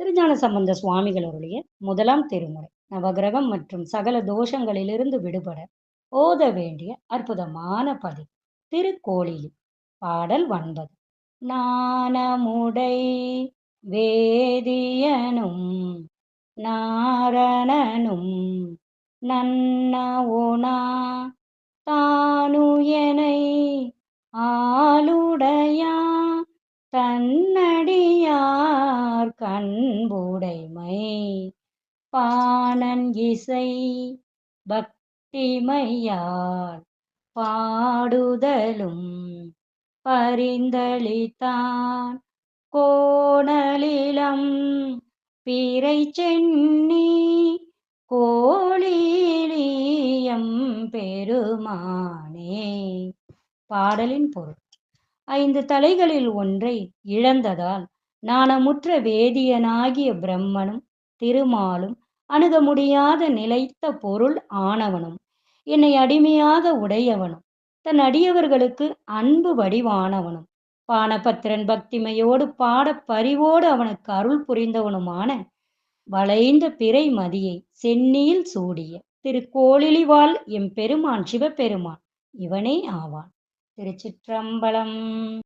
திருஞான சம்பந்த சுவாமிகள் அருளிய முதலாம் திருமுறை நவகிரகம் மற்றும் சகல தோஷங்களிலிருந்து விடுபட ஓத வேண்டிய அற்புதமான பதி திருக்கோளிலி. பாடல் 9. நாணமுடை வேதியனும் நாரணனும் நன்னவுனா தானுயனை ஆளுடையா தன்னடியார் கண்புடைமை பாணன் இசை பக்திமையால் பாடுதலும் பரிந்தளித்தான் கோணலிலம் பிறை சென்னி கோளிலியம் பெருமானே. பாடலின் பொருள்: 5 தலைகளில் ஒன்றை இழந்ததால் நாணமுற்ற வேதியனாகிய பிரம்மனும் திருமாலும் அணுக முடியாத நிலைத்த பொருள் ஆனவனும் என்னை அடிமையாக உடையவனும் தன் அடியவர்களுக்கு அன்பு வடிவானவனும் பானபத்திரன் பக்திமையோடு பாட பரிவோடு அவனுக்கு அருள் புரிந்தவனுமான வளைந்த பிறை மதியை சென்னியில் சூடிய திருக்கோளிலிவாழ் எம்பெருமான் சிவபெருமான் இவனே ஆவான். திருச்சிற்றம்பலம்.